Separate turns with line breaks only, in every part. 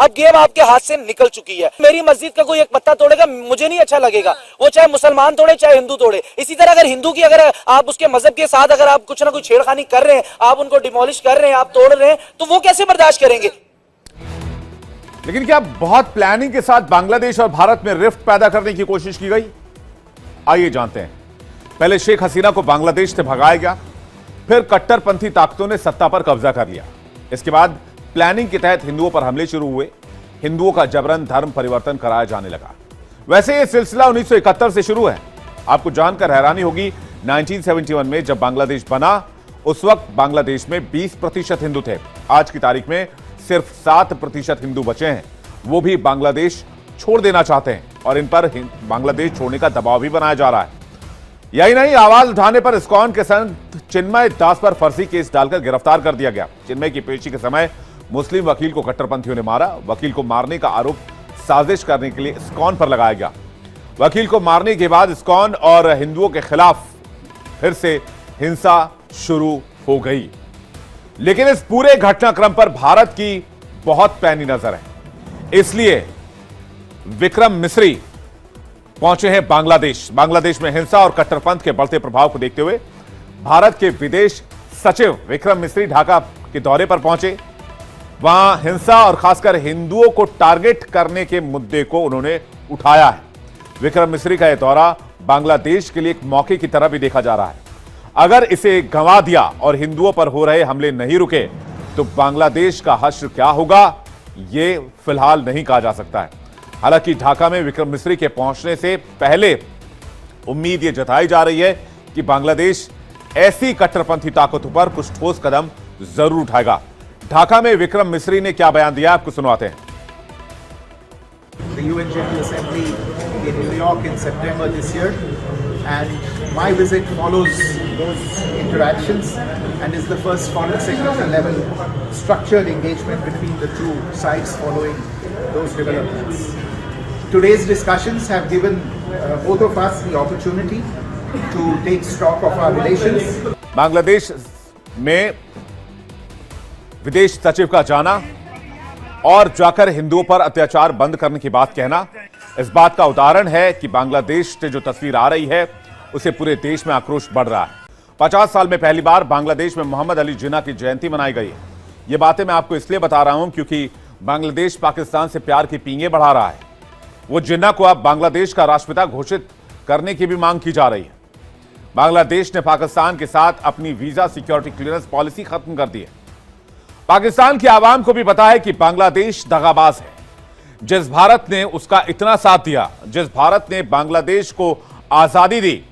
अब गेम आपके हाथ से निकल चुकी है। मेरी मस्जिद का कोई एक पत्ता तोड़ेगा, मुझे नहीं अच्छा लगेगा, वो चाहे मुसलमान तोड़े चाहे हिंदू तोड़े। इसी तरह अगर हिंदू की अगर आप उसके मजहब के साथ अगर आप कुछ ना कुछ छेड़खानी कर रहे हैं, आप उनको डिमोलिश कर रहे हैं, आप तोड़ रहे हैं, तो वो कैसे बर्दाश्त करेंगे।
लेकिन क्या बहुत प्लानिंग के साथ बांग्लादेश और भारत में रिफ्ट पैदा करने की कोशिश की गई? आइए जानते हैं। पहले शेख हसीना को बांग्लादेश से भगाया गया, फिर कट्टरपंथी ताकतों ने सत्ता पर कब्जा कर लिया। इसके बाद प्लानिंग के तहत हिंदुओं पर हमले शुरू हुए, हिंदुओं का जबरन धर्म परिवर्तन कराया जाने लगा। वैसे यह सिलसिला 1971 से शुरू है। आपको जानकर हैरानी होगी, 1971 में जब बांग्लादेश बना उस वक्त बांग्लादेश में 20% हिंदू थे। आज की तारीख में सिर्फ 7% हिंदू बचे हैं। वो भी बांग्लादेश छोड़ देना चाहते हैं और इन पर बांग्लादेश छोड़ने का दबाव भी बनाया जा रहा है। यही नहीं, आवाज उठाने पर इस्कॉन के संत चिन्मय दास पर फर्जी केस डालकर गिरफ्तार कर दिया गया। चिन्मय की पेशी के समय मुस्लिम वकील को कट्टरपंथियों ने मारा। वकील को मारने का आरोप साजिश करने के लिए इस्कॉन पर लगाया गया। वकील को मारने के बाद इस्कॉन और हिंदुओं के खिलाफ फिर से हिंसा शुरू हो गई। लेकिन इस पूरे घटनाक्रम पर भारत की बहुत पैनी नजर है। इसलिए विक्रम मिस्री पहुंचे हैं बांग्लादेश में हिंसा और कट्टरपंथ के बढ़ते प्रभाव को देखते हुए भारत के विदेश सचिव विक्रम मिस्री ढाका के दौरे पर पहुंचे। वहां हिंसा और खासकर हिंदुओं को टारगेट करने के मुद्दे को उन्होंने उठाया है। विक्रम मिस्री का यह दौरा बांग्लादेश के लिए एक मौके की तरह भी देखा जा रहा है। अगर इसे गंवा दिया और हिंदुओं पर हो रहे हमले नहीं रुके तो बांग्लादेश का हश्र क्या होगा, यह फिलहाल नहीं कहा जा सकता है। हालांकि ढाका में विक्रम मिस्री के पहुंचने से पहले उम्मीद यह जताई जा रही है कि बांग्लादेश ऐसी कट्टरपंथी ताकतों पर कुछ ठोस कदम जरूर उठाएगा। ढाका में विक्रम मिस्री ने क्या बयान दिया, आपको सुनवाते हैं।
The UN General Assembly in New York in September this year, and my visit follows those interactions and is the first foreign secretary level structured engagement between the two sides following those developments. Today's discussions have given both of us the opportunity to take stock of our relations.
Bangladesh में विदेश सचिव का जाना और जाकर हिंदुओं पर अत्याचार बंद करने की बात कहना इस बात का उदाहरण है कि बांग्लादेश से जो तस्वीर आ रही है उसे पूरे देश में आक्रोश बढ़ रहा है। 50 साल में पहली बार बांग्लादेश में मोहम्मद अली जिन्ना की जयंती मनाई गई है। ये बातें मैं आपको इसलिए बता रहा हूं क्योंकि बांग्लादेश पाकिस्तान से प्यार की पींगे बढ़ा रहा है। वो जिन्ना को अब बांग्लादेश का राष्ट्रपिता घोषित करने की भी मांग की जा रही है। बांग्लादेश ने पाकिस्तान के साथ अपनी वीजा सिक्योरिटी क्लियरेंस पॉलिसी खत्म कर दी है। पाकिस्तान की आवाम को भी पता है कि बांग्लादेश दगाबाज है। जिस भारत ने उसका इतना साथ दिया, जिस भारत ने बांग्लादेश को आजादी दी,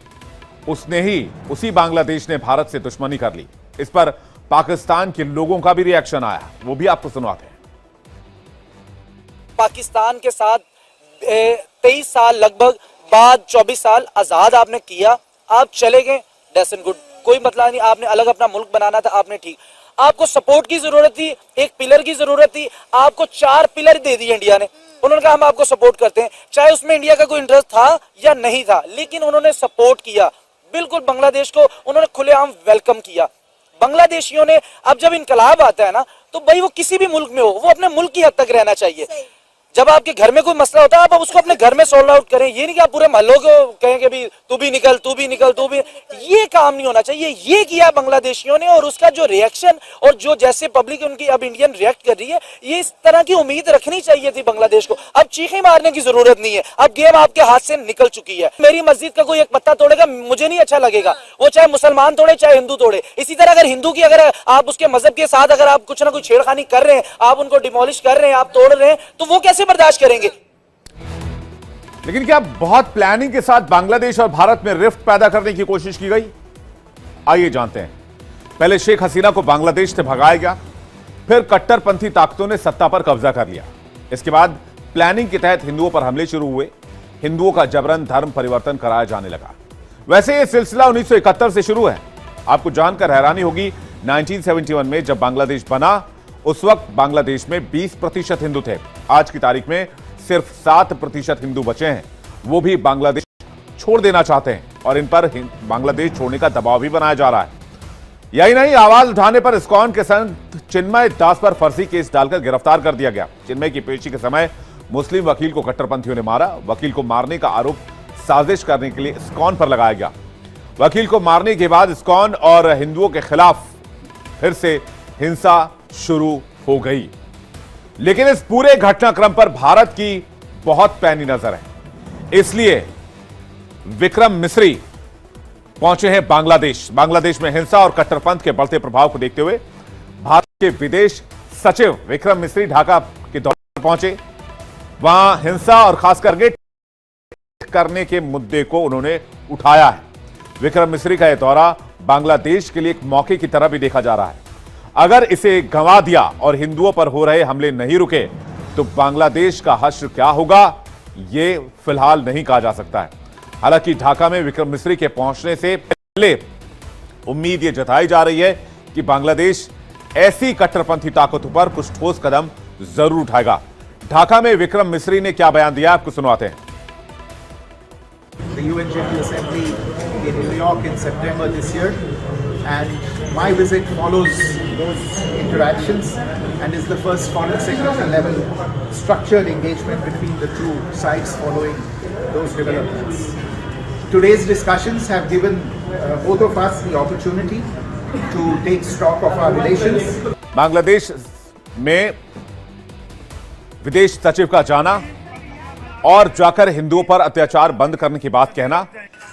उसी बांग्लादेश ने भारत से दुश्मनी कर ली। इस पर पाकिस्तान के लोगों का भी रिएक्शन आया, वो भी आपको सुनवाते हैं।
पाकिस्तान के साथ 23 साल लगभग बाद 24 साल आजाद आपने किया, आप चले गए, दैट्स गुड, कोई मतलब नहीं। आपने अलग अपना मुल्क बनाना था, आपने ठीक। आपको सपोर्ट की जरूरत थी, एक पिलर की जरूरत थी, आपको 4 पिलर दे दिए इंडिया ने। उन्होंने कहा हम आपको सपोर्ट करते हैं, चाहे उसमें इंडिया का कोई इंटरेस्ट था या नहीं था, लेकिन उन्होंने सपोर्ट किया। बिल्कुल बांग्लादेश को उन्होंने खुलेआम वेलकम किया। बांग्लादेशियों ने, अब जब इनकलाब आता है ना, तो भाई वो किसी भी मुल्क में हो, वो अपने मुल्क की हद तक रहना चाहिए। जब आपके घर में कोई मसला होता है, आप उसको अपने घर में सॉल्व आउट करें। ये नहीं कि आप पूरे मोहल्लों को कहें कि भी तू भी निकल, तू भी निकल, तू भी, ये काम नहीं होना चाहिए। ये किया बांग्लादेशियों ने, और उसका जो रिएक्शन और जो जैसे पब्लिक उनकी अब इंडियन रिएक्ट कर रही है, ये इस तरह की उम्मीद रखनी चाहिए थी बांग्लादेश को। अब चीखें मारने की जरूरत नहीं है, अब गेम आपके हाथ से निकल चुकी है। मेरी मस्जिद का कोई एक पत्ता तोड़ेगा, मुझे नहीं अच्छा लगेगा, वो चाहे मुसलमान तोड़े चाहे हिंदू तोड़े। इसी तरह अगर हिंदू की अगर आप उसके मजहब के साथ अगर आप कुछ ना कुछ छेड़खानी कर रहे हैं, आप उनको डिमोलिश कर रहे हैं, आप तोड़ रहे हैं, तो वो कैसे बर्दाश्त करेंगे।
लेकिन क्या बहुत प्लानिंग के साथ बांग्लादेश और भारत में रिफ्ट पैदा करने की कोशिश की गई? आइए जानते हैं। पहले शेख हसीना को बांग्लादेश से भगाया गया, फिर कट्टरपंथी ताकतों ने सत्ता पर कब्जा कर लिया। इसके बाद प्लानिंग के तहत हिंदुओं पर हमले शुरू हुए, हिंदुओं का जबरन धर्म परिवर्तन कराया जाने लगा। वैसे यह सिलसिला 1971 से शुरू है। आपको जानकर हैरानी होगी, 1971 में जब बांग्लादेश बना उस वक्त बांग्लादेश में 20% हिंदू थे। आज की तारीख में सिर्फ 7% हिंदू बचे हैं। वो भी बांग्लादेश छोड़ देना चाहते हैं और इन पर बांग्लादेश छोड़ने का दबाव भी बनाया जा रहा है। यही नहीं, आवाज उठाने पर इस्कॉन के संत चिन्मय दास पर फर्जी केस डालकर गिरफ्तार कर दिया गया। चिन्मय की पेशी के समय मुस्लिम वकील को कट्टरपंथियों ने मारा। वकील को मारने का आरोप साजिश करने के लिए इस्कॉन पर लगाया गया। वकील को मारने के बाद इस्कॉन और हिंदुओं के खिलाफ फिर से हिंसा शुरू हो गई। लेकिन इस पूरे घटनाक्रम पर भारत की बहुत पैनी नजर है। इसलिए विक्रम मिस्री पहुंचे हैं बांग्लादेश। बांग्लादेश में हिंसा और कट्टरपंथ के बढ़ते प्रभाव को देखते हुए भारत के विदेश सचिव विक्रम मिस्री ढाका के दौरे पर पहुंचे। वहां हिंसा और खासकर करने के मुद्दे को उन्होंने उठाया है। विक्रम मिस्री का यह दौरा बांग्लादेश के लिए एक मौके की तरह भी देखा जा रहा है। अगर इसे गंवा दिया और हिंदुओं पर हो रहे हमले नहीं रुके तो बांग्लादेश का हश्र क्या होगा, यह फिलहाल नहीं कहा जा सकता है। हालांकि ढाका में विक्रम मिस्री के पहुंचने से पहले उम्मीद यह जताई जा रही है कि बांग्लादेश ऐसी कट्टरपंथी ताकतों पर कुछ ठोस कदम जरूर उठाएगा। ढाका में विक्रम मिस्री ने क्या बयान दिया, आपको सुनवाते हैं।
The UN General Assembly in New York in September this year, and my visit follows those interactions and is the first foreign secretary level structured engagement between the two sides following those developments. Today's discussions have given both of us the opportunity to take stock of our relations.
Bangladesh में विदेश सचिव का जाना और जाकर हिंदुओं पर अत्याचार बंद करने की बात कहना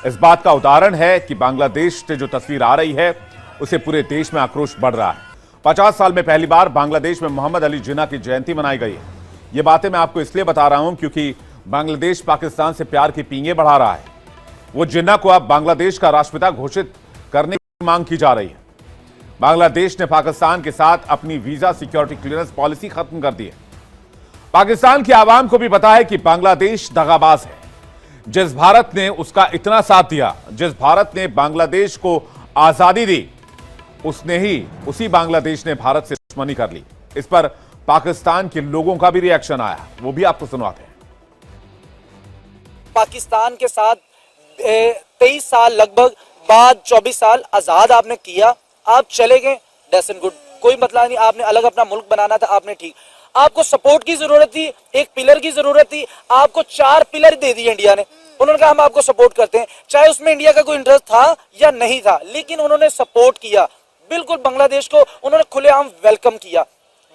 इस बात का उदाहरण है कि बांग्लादेश से जो तस्वीर आ रही है उसे पूरे देश में आक्रोश बढ़ रहा है। 50 साल में पहली बार बांग्लादेश में मोहम्मद अली जिन्ना की जयंती मनाई गई है। ये बातें मैं आपको इसलिए बता रहा हूं क्योंकि बांग्लादेश पाकिस्तान से प्यार की पींगे बढ़ा रहा है। वो जिन्ना को अब बांग्लादेश का राष्ट्रपिता घोषित करने की मांग की जा रही है। बांग्लादेश ने पाकिस्तान के साथ अपनी वीजा सिक्योरिटी क्लियरेंस पॉलिसी खत्म कर दी है। पाकिस्तान की आवाम को भी पता है कि बांग्लादेश दगाबाज है। जिस भारत ने उसका इतना साथ दिया, जिस भारत ने बांग्लादेश को आजादी दी, उसी बांग्लादेश ने भारत से दुश्मनी कर ली। इस पर पाकिस्तान के लोगों का भी रिएक्शन आया, वो भी आपको सुनवाते हैं।
पाकिस्तान के साथ 23 साल लगभग बाद 24 साल आजाद आपने किया, आप चले गए, दैट्स गुड, कोई मतलब नहीं। आपने अलग अपना मुल्क बनाना था, आपने ठीक। आपको सपोर्ट की जरूरत थी, एक पिलर की जरूरत थी, आपको 4 पिलर दे दिए इंडिया ने। उन्होंने कहा हम आपको सपोर्ट करते हैं, चाहे उसमें इंडिया का कोई इंटरेस्ट था या नहीं था, लेकिन उन्होंने सपोर्ट किया। बिल्कुल बांग्लादेश को उन्होंने खुलेआम वेलकम किया।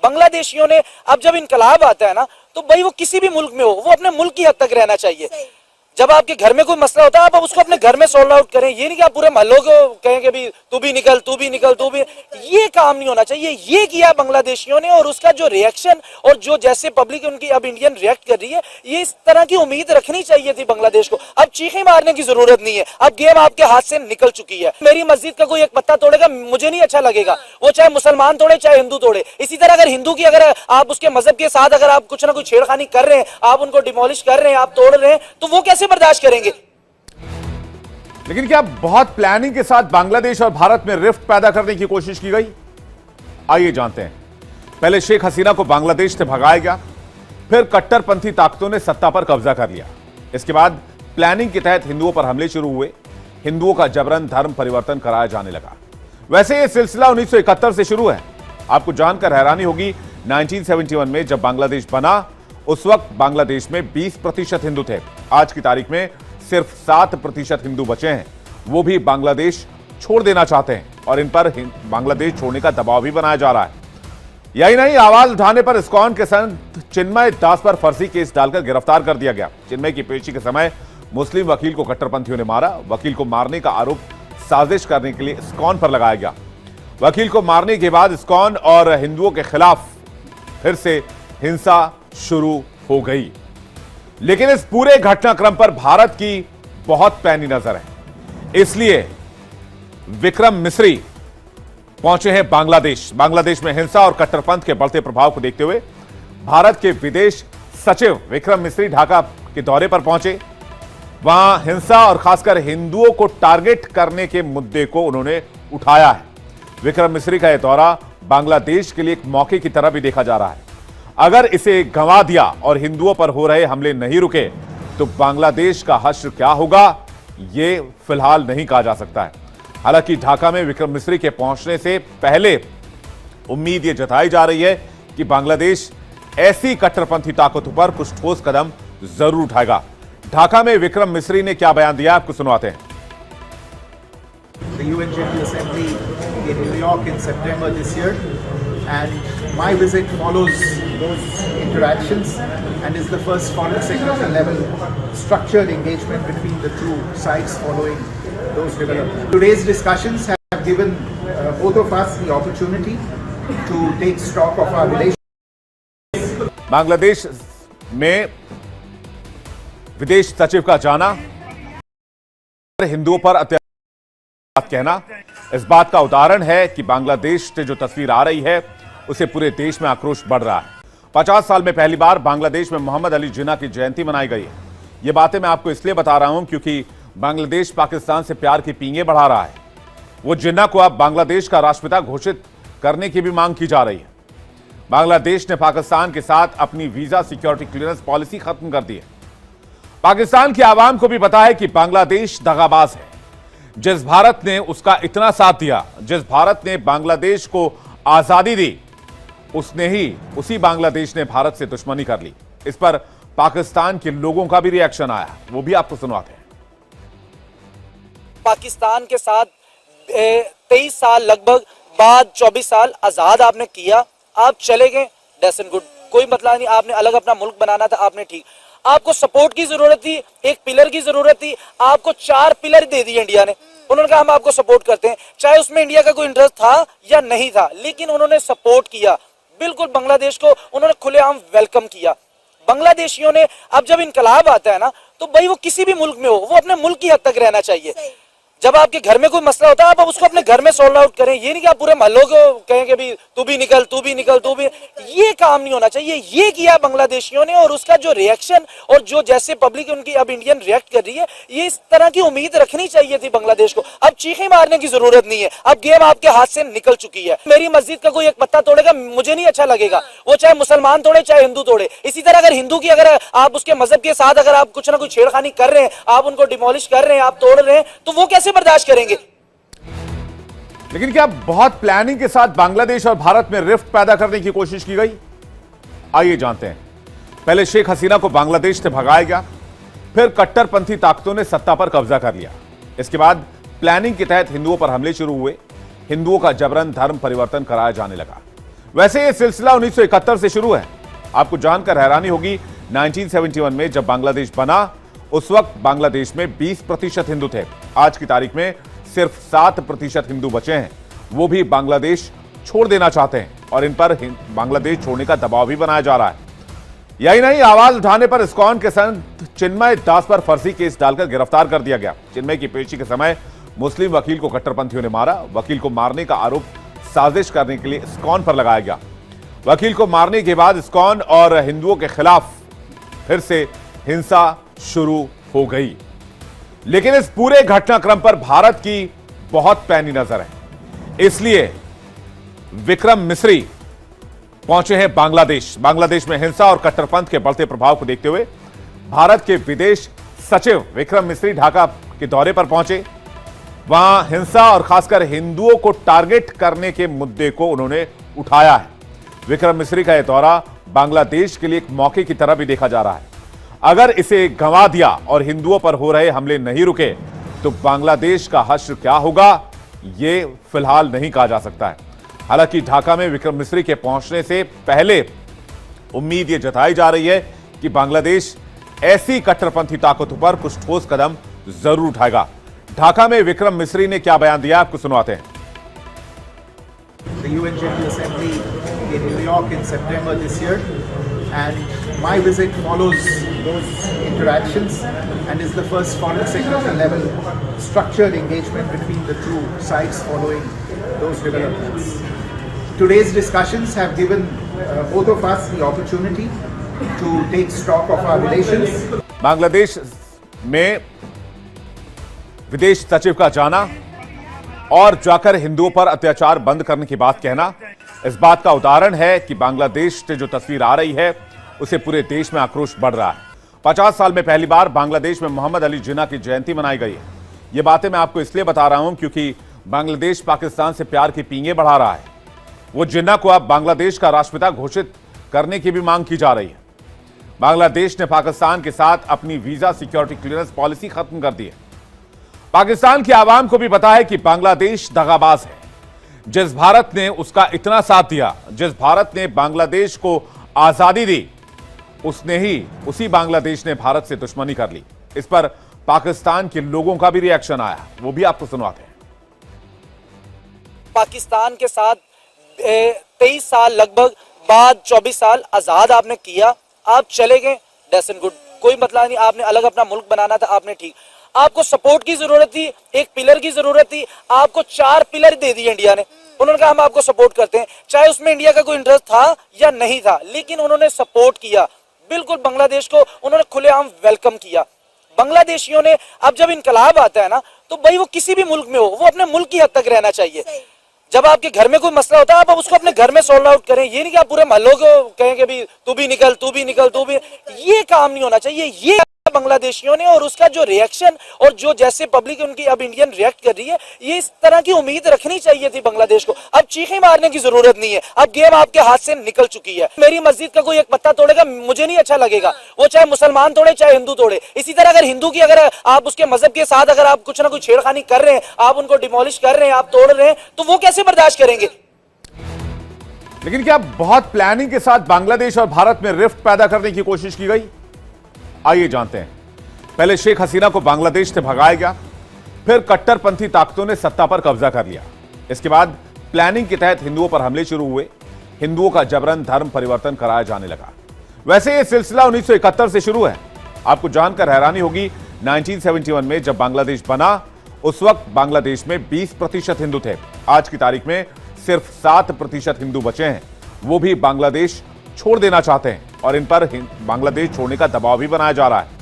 बांग्लादेशियों ने, अब जब इनकलाब आता है ना, तो भाई वो किसी भी मुल्क में हो, वो अपने मुल्क की हद तक रहना चाहिए। जब आपके घर में कोई मसला होता है, आप उसको अपने घर में सॉल्व आउट करें। ये नहीं कि आप पूरे मोहल्लों को कहेंगे भी तू भी निकल, तू भी निकल, तू भी, ये काम नहीं होना चाहिए। ये किया बांग्लादेशियों ने, और उसका जो रिएक्शन और जो जैसे पब्लिक उनकी अब इंडियन रिएक्ट कर रही है, ये इस तरह की उम्मीद रखनी चाहिए थी बांग्लादेश को। अब चीखें मारने की जरूरत नहीं है, अब गेम आपके हाथ से निकल चुकी है। मेरी मस्जिद का कोई एक पत्ता तोड़ेगा, मुझे नहीं अच्छा लगेगा, वो चाहे मुसलमान तोड़े चाहे हिंदू तोड़े। इसी तरह अगर हिंदू की, अगर आप उसके मजहब के साथ अगर आप कुछ ना कुछ छेड़खानी कर रहे हैं, आप उनको डिमोलिश कर रहे हैं, आप तोड़ रहे हैं, तो वो कैसे बर्दाश्त करेंगे।
लेकिन क्या बहुत प्लानिंग के साथ बांग्लादेश और भारत में रिफ्ट पैदा करने की कोशिश की गई? आइए जानते हैं। पहले शेख हसीना को बांग्लादेश से भगाया गया, फिर कट्टरपंथी ताकतों ने सत्ता पर कब्जा कर लिया। इसके बाद प्लानिंग के तहत हिंदुओं पर हमले शुरू हुए, हिंदुओं का जबरन धर्म परिवर्तन कराया जाने लगा। वैसे यह सिलसिला 1971 से शुरू है। आपको जानकर हैरानी होगी, 1971 में जब बांग्लादेश बना, उस वक्त बांग्लादेश में 20% हिंदू थे। आज की तारीख में सिर्फ 7% हिंदू बचे हैं। वो भी बांग्लादेश छोड़ देना चाहते हैं और इन पर बांग्लादेश छोड़ने का दबाव भी बनाया जा रहा है। यही नहीं, आवाज उठाने पर इस्कॉन के संत चिन्मय दास पर फर्जी केस डालकर गिरफ्तार कर दिया गया। चिन्मय की पेशी के समय मुस्लिम वकील को कट्टरपंथियों ने मारा। वकील को मारने का आरोप साजिश करने के लिए इस्कॉन पर लगाया गया। वकील को मारने के बाद इस्कॉन और हिंदुओं के खिलाफ फिर से हिंसा शुरू हो गई। लेकिन इस पूरे घटनाक्रम पर भारत की बहुत पैनी नजर है। इसलिए विक्रम मिस्री पहुंचे हैं बांग्लादेश। बांग्लादेश में हिंसा और कट्टरपंथ के बढ़ते प्रभाव को देखते हुए भारत के विदेश सचिव विक्रम मिस्री ढाका के दौरे पर पहुंचे। वहां हिंसा और खासकर हिंदुओं को टारगेट करने के मुद्दे को उन्होंने उठाया है। विक्रम मिस्री का यह दौरा बांग्लादेश के लिए एक मौके की तरह भी देखा जा रहा है। अगर इसे गंवा दिया और हिंदुओं पर हो रहे हमले नहीं रुके तो बांग्लादेश का हश्र क्या होगा, यह फिलहाल नहीं कहा जा सकता है। हालांकि ढाका में विक्रम मिस्री के पहुंचने से पहले उम्मीद यह जताई जा रही है कि बांग्लादेश ऐसी कट्टरपंथी ताकतों पर कुछ ठोस कदम जरूर उठाएगा। ढाका में विक्रम मिस्री ने क्या बयान दिया, आपको सुनवाते हैं।
The UN General Assembly in New York in September this year, and my visit follows those interactions and is the first foreign secretary level structured engagement between the two sides following those developments. Today's discussions have given both of us the opportunity to take stock of our relations.
Bangladesh में विदेश सचिव का जाना, हिंदुओं पर अत्याचार कहना इस बात का उदाहरण है कि बांग्लादेश से जो तस्वीर आ रही है उसे पूरे देश में आक्रोश बढ़ रहा है। 50 साल में पहली बार बांग्लादेश में मोहम्मद अली जिन्ना की जयंती मनाई गई है। ये बातें मैं आपको इसलिए बता रहा हूं क्योंकि बांग्लादेश पाकिस्तान से प्यार की पींगे बढ़ा रहा है। वो जिन्ना को अब बांग्लादेश का राष्ट्रपिता घोषित करने की भी मांग की जा रही है। बांग्लादेश ने पाकिस्तान के साथ अपनी वीजा सिक्योरिटी क्लियरेंस पॉलिसी खत्म कर दी है। पाकिस्तान की आवाम को भी पता है कि बांग्लादेश दगाबाज है। जिस भारत ने उसका इतना साथ दिया, जिस भारत ने बांग्लादेश को आजादी दी, उसी बांग्लादेश ने भारत से दुश्मनी कर ली। इस पर पाकिस्तान के लोगों का भी रिएक्शन आया, वो भी आपको सुनवाते हैं।
पाकिस्तान के साथ 23 साल लगभग बाद 24 साल आजाद आपने किया, आप चले गए, दैट्स एंड गुड, कोई मतलब नहीं। आपने अलग अपना मुल्क बनाना था, आपने ठीक। आपको सपोर्ट की जरूरत थी, एक पिलर की जरूरत थी, आपको 4 पिलर दे दिए इंडिया ने। उन्होंने कहा हम आपको सपोर्ट करते हैं, चाहे उसमें इंडिया का कोई इंटरेस्ट था या नहीं था, लेकिन उन्होंने सपोर्ट किया। बिल्कुल बांग्लादेश को उन्होंने खुलेआम वेलकम किया। बांग्लादेशियों ने, अब जब इनकलाब आता है ना, तो भाई वो किसी भी मुल्क में हो, वो अपने मुल्क की हद तक रहना चाहिए। जब आपके घर में कोई मसला होता है, आप उसको अपने घर में सॉल्व आउट करें। ये नहीं कि आप पूरे मोहल्लों को कहें कि भी तू भी निकल, तू भी निकल, तू भी, ये काम नहीं होना चाहिए। ये किया बांग्लादेशियों ने, और उसका जो रिएक्शन और जो जैसे पब्लिक उनकी अब इंडियन रिएक्ट कर रही है, ये इस तरह की उम्मीद रखनी चाहिए थी बांग्लादेश को। अब चीखें मारने की जरूरत नहीं है, अब गेम आपके हाथ से निकल चुकी है। मेरी मस्जिद का कोई एक पत्ता तोड़ेगा, मुझे नहीं अच्छा लगेगा, वो चाहे मुसलमान तोड़े चाहे हिंदू तोड़े। इसी तरह अगर हिंदू की, अगर आप उसके मजहब के साथ अगर आप कुछ ना कुछ छेड़खानी कर रहे हैं, आप उनको डिमोलिश कर रहे हैं, आप तोड़ रहे हैं, तो वो कैसे बर्दाश्त करेंगे।
लेकिन क्या बहुत प्लानिंग के साथ बांग्लादेश और भारत में रिफ्ट पैदा करने की कोशिश की गई? आइए जानते हैं। पहले शेख हसीना को बांग्लादेश से भगाया गया, फिर कट्टरपंथी ताकतों ने सत्ता पर कब्जा कर लिया। इसके बाद प्लानिंग के तहत हिंदुओं पर हमले शुरू हुए, हिंदुओं का जबरन धर्म परिवर्तन कराया जाने लगा। वैसे यह सिलसिला 1971 से शुरू है। आपको जानकर हैरानी होगी, 1971 में जब बांग्लादेश बना, उस वक्त बांग्लादेश में 20% हिंदू थे। आज की तारीख में सिर्फ 7% हिंदू बचे हैं। वो भी बांग्लादेश छोड़ देना चाहते हैं और इन पर बांग्लादेश छोड़ने का दबाव भी बनाया जा रहा है। यही नहीं, आवाज उठाने पर इस्कॉन के संत चिन्मय दास पर फर्जी केस डालकर गिरफ्तार कर दिया गया। चिन्मय की पेशी के समय मुस्लिम वकील को कट्टरपंथियों ने मारा। वकील को मारने का आरोप साजिश करने के लिए इस्कॉन पर लगाया गया। वकील को मारने के बाद इस्कॉन और हिंदुओं के खिलाफ फिर से हिंसा शुरू हो गई। लेकिन इस पूरे घटनाक्रम पर भारत की बहुत पैनी नजर है। इसलिए विक्रम मिस्री पहुंचे हैं बांग्लादेश। बांग्लादेश में हिंसा और कट्टरपंथ के बढ़ते प्रभाव को देखते हुए भारत के विदेश सचिव विक्रम मिस्री ढाका के दौरे पर पहुंचे। वहां हिंसा और खासकर हिंदुओं को टारगेट करने के मुद्दे को उन्होंने उठाया है। विक्रम मिस्री का यह दौरा बांग्लादेश के लिए एक मौके की तरह भी देखा जा रहा है। अगर इसे गंवा दिया और हिंदुओं पर हो रहे हमले नहीं रुके, तो बांग्लादेश का हश्र क्या होगा, यह फिलहाल नहीं कहा जा सकता है। हालांकि ढाका में विक्रम मिस्री के पहुंचने से पहले उम्मीद यह जताई जा रही है कि बांग्लादेश ऐसी कट्टरपंथी ताकतों पर कुछ ठोस कदम जरूर उठाएगा। ढाका में विक्रम मिस्री ने क्या बयान दिया, आपको सुनवाते हैं।
The UN General Assembly in New York in September this year, and my visit follows those interactions and is the first foreign secretary level structured engagement between the two sides following those developments. Today's discussions have given both of us the opportunity to take stock of our relations.
Bangladesh में विदेश सचिव का जाना और जाकर हिंदुओं पर अत्याचार बंद करने की बात कहना इस बात का उदाहरण है कि बांग्लादेश से जो तस्वीर आ रही है उसे पूरे देश में आक्रोश बढ़ रहा है। 50 साल में पहली बार बांग्लादेश में मोहम्मद अली जिन्ना की जयंती मनाई गई है। ये बातें मैं आपको इसलिए बता रहा हूं क्योंकि बांग्लादेश पाकिस्तान से प्यार की पींगे बढ़ा रहा है। वो जिन्ना को अब बांग्लादेश का राष्ट्रपिता घोषित करने की भी मांग की जा रही है। बांग्लादेश ने पाकिस्तान के साथ अपनी वीजा सिक्योरिटी क्लियरेंस पॉलिसी खत्म कर दी है। पाकिस्तान की आवाम को भी पता है कि बांग्लादेश दगाबाज है। जिस भारत ने उसका इतना साथ दिया, जिस भारत ने बांग्लादेश को आजादी दी, उसी बांग्लादेश ने भारत से दुश्मनी कर ली। इस पर पाकिस्तान के लोगों का भी रिएक्शन आया, वो भी आपको सुनवाते हैं।
पाकिस्तान के साथ 23 साल लगभग बाद 24 साल आजाद आपने किया, आप चले गए, दैट्स एंड गुड, कोई मतलब नहीं। आपने अलग अपना मुल्क बनाना था, आपने ठीक। आपको सपोर्ट की जरूरत थी, एक पिलर की जरूरत थी, आपको 4 पिलर दे दिए इंडिया ने। उन्होंने कहा हम आपको सपोर्ट करते हैं, चाहे उसमें इंडिया का कोई इंटरेस्ट था या नहीं था, लेकिन उन्होंने सपोर्ट किया। बिल्कुल बांग्लादेश को उन्होंने खुलेआम वेलकम किया। बांग्लादेशियों ने, अब जब इनकलाब आता है ना, तो भाई वो किसी भी मुल्क में हो, वो अपने मुल्क की हद तक रहना चाहिए। जब आपके घर में कोई मसला होता है, आप उसको अपने घर में सॉल्व आउट करें। ये नहीं कि आप पूरे मोहल्लों को कहें कि भी तू भी निकल, तू भी निकल, तू भी, ये काम नहीं होना चाहिए। ये बांग्लादेशियों ने, और उसका जो रिएक्शन और जो जैसे पब्लिक उनकी अब इंडियन रिएक्ट कर रही है, ये इस तरह की उम्मीद रखनी चाहिए थी बांग्लादेश को। अब चीखें मारने की जरूरत नहीं है, अब गेम आपके हाथ से निकल चुकी है। मेरी मस्जिद का कोई एक पत्ता तोड़ेगा, मुझे नहीं अच्छा लगेगा, वो चाहे मुसलमान तोड़े चाहे हिंदू तोड़े। इसी तरह अगर हिंदू की, अगर आप उसके मजहब के साथ अगर आप कुछ ना कुछ छेड़खानी कर रहे हैं, आप उनको डिमोलिश कर रहे हैं, आप तोड़ रहे हैं, तो वो कैसे बर्दाश्त करेंगे।
लेकिन क्या बहुत प्लानिंग के साथ बांग्लादेश और भारत में रिफ्ट पैदा करने की कोशिश की गई? आइए जानते हैं। पहले शेख हसीना को बांग्लादेश से भगाया गया, फिर कट्टरपंथी ताकतों ने सत्ता पर कब्जा कर लिया। इसके बाद प्लानिंग के तहत हिंदुओं पर हमले शुरू हुए, हिंदुओं का जबरन धर्म परिवर्तन कराया जाने लगा। वैसे यह सिलसिला 1971 से शुरू है। आपको जानकर हैरानी होगी, 1971 में जब बांग्लादेश बना, उस वक्त बांग्लादेश में 20% हिंदू थे। आज की तारीख में सिर्फ 7% हिंदू बचे हैं। वो भी बांग्लादेश छोड़ देना चाहते हैं और इन पर बांग्लादेश छोड़ने का दबाव भी बनाया जा रहा है।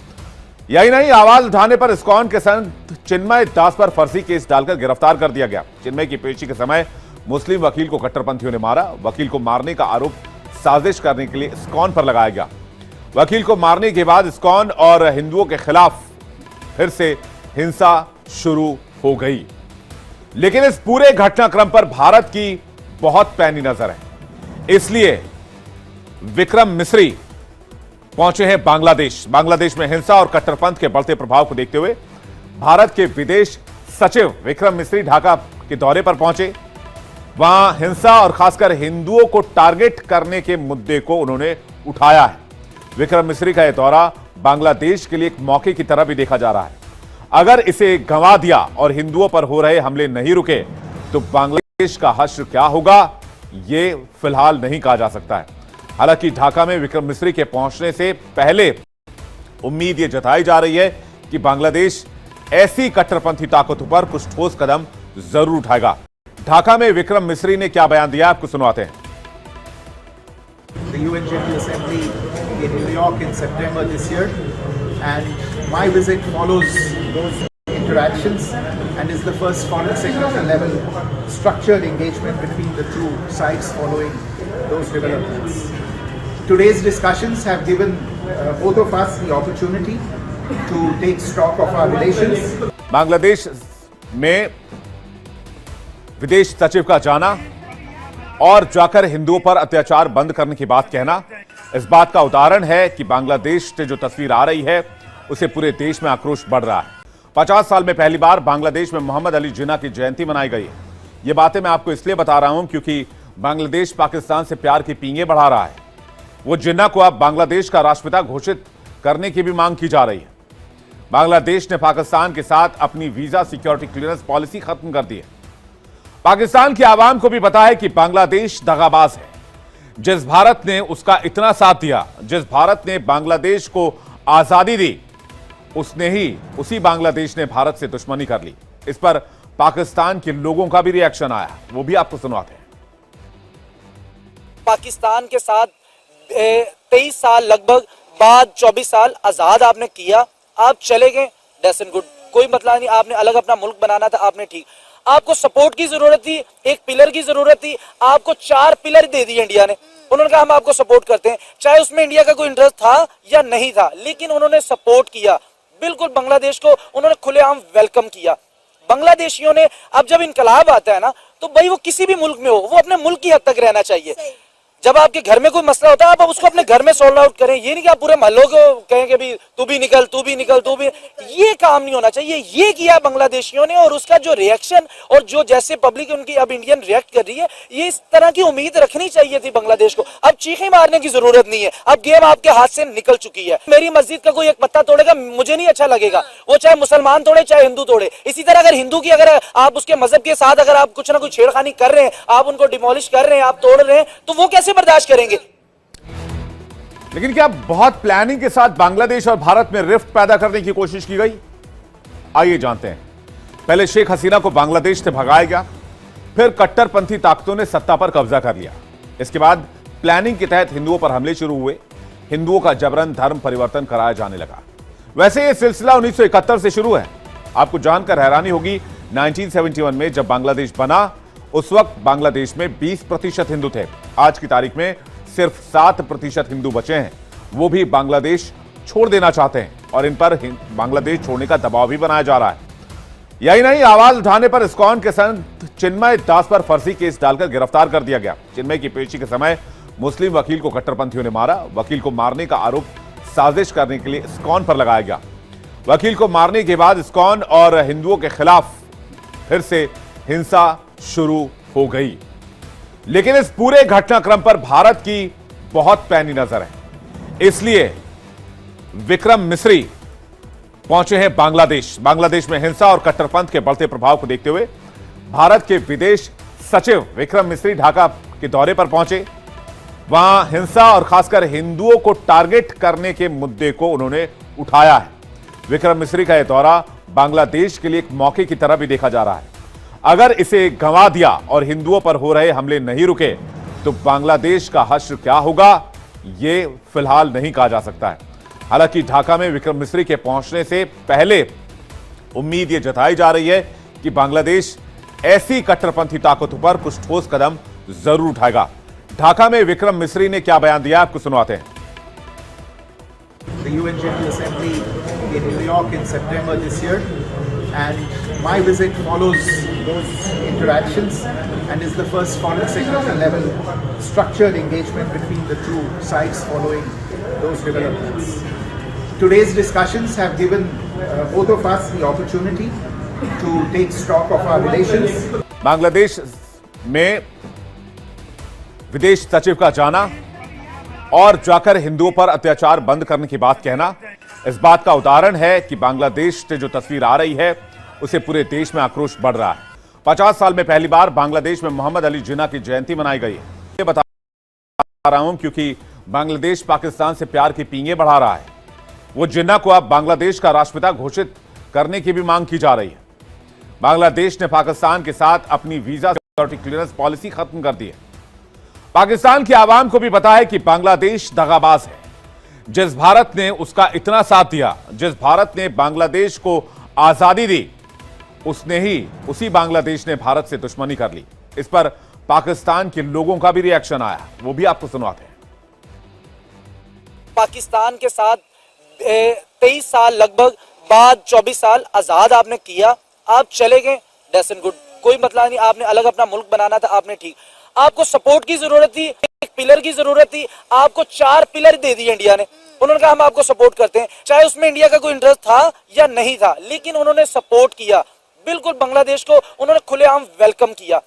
यही नहीं, आवाज उठाने पर इस्कॉन के संत चिन्मय दास पर फर्जी केस डालकर गिरफ्तार कर दिया गया। चिन्मय की पेशी के समय मुस्लिम वकील को कट्टरपंथियों ने मारा। वकील को मारने का आरोप साजिश करने के लिए इस्कॉन पर लगाया गया। वकील को मारने के बाद इस्कॉन और हिंदुओं के खिलाफ फिर से हिंसा शुरू हो गई। लेकिन इस पूरे घटनाक्रम पर भारत की बहुत पैनी नजर है। इसलिए विक्रम मिस्री पहुंचे हैं बांग्लादेश में हिंसा और कट्टरपंथ के बढ़ते प्रभाव को देखते हुए भारत के विदेश सचिव विक्रम मिस्री ढाका के दौरे पर पहुंचे। वहां हिंसा और खासकर हिंदुओं को टारगेट करने के मुद्दे को उन्होंने उठाया है। विक्रम मिस्री का यह दौरा बांग्लादेश के लिए एक मौके की तरह भी देखा जा रहा है। अगर इसे गंवा दिया और हिंदुओं पर हो रहे हमले नहीं रुके, तो बांग्लादेश का हश्र क्या होगा, यह फिलहाल नहीं कहा जा सकता है। हालांकि ढाका में विक्रम मिस्री के पहुंचने से पहले उम्मीद यह जताई जा रही है कि बांग्लादेश ऐसी कट्टरपंथी ताकतों पर कुछ ठोस कदम जरूर उठाएगा। ढाका में विक्रम मिस्री ने क्या बयान दिया, आपको सुनवाते हैं।
The UN General Assembly in New York in September this year, and my visit follows those interactions and is the first foreign secretary level structured engagement between the two sides following those developments. Today's discussions have given both of us the opportunity to take stock of our relations.
Bangladesh में विदेश सचिव का जाना और जाकर हिंदुओं पर अत्याचार बंद करने की बात कहना इस बात का उदाहरण है कि बांग्लादेश से जो तस्वीर आ रही है, उसे पूरे देश में आक्रोश बढ़ रहा है। 50 साल में पहली बार बांग्लादेश में मोहम्मद अली जिन्ना की जयंती मनाई गई है। ये बातें मैं आपको इसलिए बता रहा हूं क्योंकि बांग्लादेश पाकिस्तान से प्यार की पींगे बढ़ा रहा है। वो जिन्ना को अब बांग्लादेश का राष्ट्रपिता घोषित करने की भी मांग की जा रही है। बांग्लादेश ने पाकिस्तान के साथ अपनी वीजा सिक्योरिटी क्लियरेंस पॉलिसी खत्म कर दी है। पाकिस्तान की आवाम को भी पता है कि बांग्लादेश दगाबाज है। जिस भारत ने उसका इतना साथ दिया, जिस भारत ने बांग्लादेश को आजादी दी, उसी बांग्लादेश ने भारत से दुश्मनी कर ली। इस पर पाकिस्तान के लोगों का भी रिएक्शन आया, वो भी आपको सुनवाते हैं।
पाकिस्तान के साथ 23 साल लगभग बाद 24 साल आजाद आपने किया, आप चले गए, दैट्स एंड गुड, कोई मतलब नहीं। आपने अलग अपना मुल्क बनाना था, आपने ठीक। आपको सपोर्ट की जरूरत थी, एक पिलर की जरूरत थी, आपको 4 पिलर दे दिए इंडिया ने। उन्होंने कहा हम आपको सपोर्ट करते हैं, चाहे उसमें इंडिया का कोई इंटरेस्ट था या नहीं था, लेकिन उन्होंने सपोर्ट किया। बिल्कुल बांग्लादेश को उन्होंने खुलेआम वेलकम किया। बांग्लादेशियों ने अब जब इनकलाब आता है ना, तो भाई वो किसी भी मुल्क में हो, वो अपने मुल्क की हद तक रहना चाहिए। जब आपके घर में कोई मसला होता है, आप उसको अपने घर में सॉल्व आउट करें। ये नहीं कि आप पूरे मोहल्लों को कहें कि भी तू भी निकल, तू भी निकल, तू भी, ये काम नहीं होना चाहिए। ये किया बांग्लादेशियों ने, और उसका जो रिएक्शन और जो जैसे पब्लिक उनकी अब इंडियन रिएक्ट कर रही है, ये इस तरह की उम्मीद रखनी चाहिए थी बांग्लादेश को। अब चीखें मारने की जरूरत नहीं है, अब गेम आपके हाथ से निकल चुकी है। मेरी मस्जिद का कोई एक पत्ता तोड़ेगा, मुझे नहीं अच्छा लगेगा, वो चाहे मुसलमान तोड़े चाहे हिंदू तोड़े। इसी तरह अगर हिंदू की, अगर आप उसके मजहब के साथ अगर आप कुछ ना कुछ छेड़खानी कर रहे हैं, आप उनको डिमोलिश कर रहे हैं, आप तोड़ रहे हैं, तो वो कैसे बर्दाश्त करेंगे?
लेकिन क्या बहुत प्लानिंग के साथ बांग्लादेश और भारत में रिफ्ट पैदा करने की कोशिश की गई? आइए जानते हैं। पहले शेख हसीना को बांग्लादेश से भगाया गया, फिर कट्टरपंथी ताकतों ने सत्ता पर कब्जा कर लिया। इसके बाद प्लानिंग के तहत हिंदुओं पर हमले शुरू हुए, हिंदुओं का जबरन धर्म परिवर्तन कराया जाने लगा। वैसे यह सिलसिला 1971 से शुरू है। आपको जानकर हैरानी होगी, 1971 में जब बांग्लादेश बना, उस वक्त बांग्लादेश में 20% हिंदू थे। आज की तारीख में सिर्फ 7% हिंदू बचे हैं। वो भी बांग्लादेश छोड़ देना चाहते हैं और इन पर बांग्लादेश छोड़ने का दबाव भी बनाया जा रहा है। यही नहीं, आवाज उठाने पर इस्कॉन के संत चिन्मय दास पर फर्जी केस डालकर गिरफ्तार कर दिया गया। चिन्मय की पेशी के समय मुस्लिम वकील को कट्टरपंथियों ने मारा। वकील को मारने का आरोप साजिश करने के लिए इस्कॉन पर लगाया गया। वकील को मारने के बाद इस्कॉन और हिंदुओं के खिलाफ फिर से हिंसा शुरू हो गई। लेकिन इस पूरे घटनाक्रम पर भारत की बहुत पैनी नजर है। इसलिए विक्रम मिस्री पहुंचे हैं बांग्लादेश। बांग्लादेश में हिंसा और कट्टरपंथ के बढ़ते प्रभाव को देखते हुए भारत के विदेश सचिव विक्रम मिस्री ढाका के दौरे पर पहुंचे। वहां हिंसा और खासकर हिंदुओं को टारगेट करने के मुद्दे को उन्होंने उठाया है। विक्रम मिस्री का यह दौरा बांग्लादेश के लिए एक मौके की तरह भी देखा जा रहा है। अगर इसे गंवा दिया और हिंदुओं पर हो रहे हमले नहीं रुके, तो बांग्लादेश का हश्र क्या होगा, यह फिलहाल नहीं कहा जा सकता है। हालांकि ढाका में विक्रम मिस्री के पहुंचने से पहले उम्मीद यह जताई जा रही है कि बांग्लादेश ऐसी कट्टरपंथी ताकतों पर कुछ ठोस कदम जरूर उठाएगा। ढाका में विक्रम मिस्री ने क्या बयान दिया, आपको सुनवाते हैं।
The UN General Assembly in New York in September this year, and my visit follows those interactions and is the first foreign secretary level structured engagement between the two sides following those developments. Today's discussions have given both of us the opportunity to take stock of our relations.
Bangladesh में विदेश सचिव का जाना और जाकर हिंदुओं पर अत्याचार बंद करने की बात कहना इस बात का उदाहरण है कि बांग्लादेश से जो तस्वीर आ रही है, उसे पूरे देश में आक्रोश बढ़ रहा है। 50 साल में पहली बार बांग्लादेश में मोहम्मद अली जिन्ना की जयंती मनाई गई है। ये बता रहा हूं क्योंकि बांग्लादेश पाकिस्तान से प्यार की पींगे बढ़ा रहा है। वो जिन्ना को अब बांग्लादेश का राष्ट्रपिता घोषित करने की भी मांग की जा रही है। बांग्लादेश ने पाकिस्तान के साथ अपनी वीजा सिक्योरिटी क्लियरेंस पॉलिसी खत्म कर दी है। पाकिस्तान की आवाम को भी पता है कि बांग्लादेश दगाबाज है। जिस भारत ने उसका इतना साथ दिया, जिस भारत ने बांग्लादेश को आजादी दी, उसी बांग्लादेश ने भारत से दुश्मनी कर ली। इस पर पाकिस्तान के लोगों का भी रिएक्शन आया, वो भी आपको सुनवाते हैं।
पाकिस्तान के साथ 23 साल लगभग बाद 24 साल आजाद आपने किया, आप चले गए, दैट्स गुड, कोई मतलब नहीं। आपने अलग अपना मुल्क बनाना था, आपने ठीक। आपको सपोर्ट की जरूरत थी, एक पिलर की जरूरत थी, आपको 4 पिलर दे दिए इंडिया ने। उन्होंने कहा हम आपको सपोर्ट करते हैं, चाहे उसमें इंडिया का कोई इंटरेस्ट था या नहीं था, लेकिन उन्होंने सपोर्ट किया। बिल्कुल बांग्लादेश को उन्होंने खुलेआम वेलकम किया।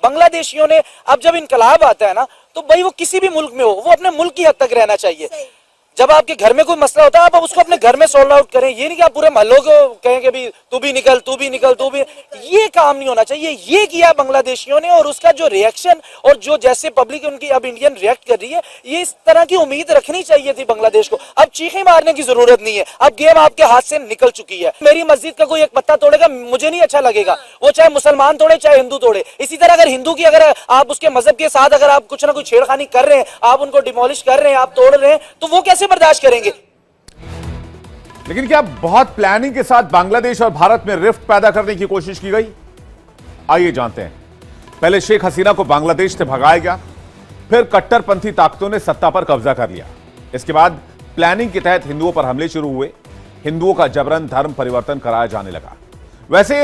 बांग्लादेशियों ने अब जब इनकलाब आता है ना, तो भाई वो किसी भी मुल्क में हो, वो अपने मुल्क की हद तक रहना चाहिए। जब आपके घर में कोई मसला होता है, आप उसको अपने घर में सॉल्व आउट करें। ये नहीं कि आप पूरे मोहल्लों को कहें कि भी तू भी निकल, तू भी निकल, तू भी, ये काम नहीं होना चाहिए। ये किया बांग्लादेशियों ने, और उसका जो रिएक्शन और जो जैसे पब्लिक उनकी अब इंडियन रिएक्ट कर रही है, ये इस तरह की उम्मीद रखनी चाहिए थी बांग्लादेश को। अब चीखें मारने की जरूरत नहीं है, अब गेम आपके हाथ से निकल चुकी है। मेरी मस्जिद का कोई एक पत्ता तोड़ेगा, मुझे नहीं अच्छा लगेगा, वो चाहे मुसलमान तोड़े चाहे हिंदू तोड़े। इसी तरह अगर हिंदू की, अगर आप उसके मजहब के साथ अगर आप कुछ ना कुछ छेड़खानी कर रहे हैं, आप उनको डिमोलिश कर रहे हैं, आप तोड़ रहे हैं, तो वो कैसे बर्दाश्त करेंगे?
लेकिन क्या बहुत प्लानिंग के साथ बांग्लादेश और भारत में रिफ्ट पैदा करने की कोशिश की गई? आइए जानते हैं। पहले शेख हसीना को बांग्लादेश से भगाया गया, फिर कट्टरपंथी ताकतों ने सत्ता पर कब्जा कर लिया। इसके बाद प्लानिंग के तहत हिंदुओं पर हमले शुरू हुए, हिंदुओं का जबरन धर्म परिवर्तन कराया जाने लगा। वैसे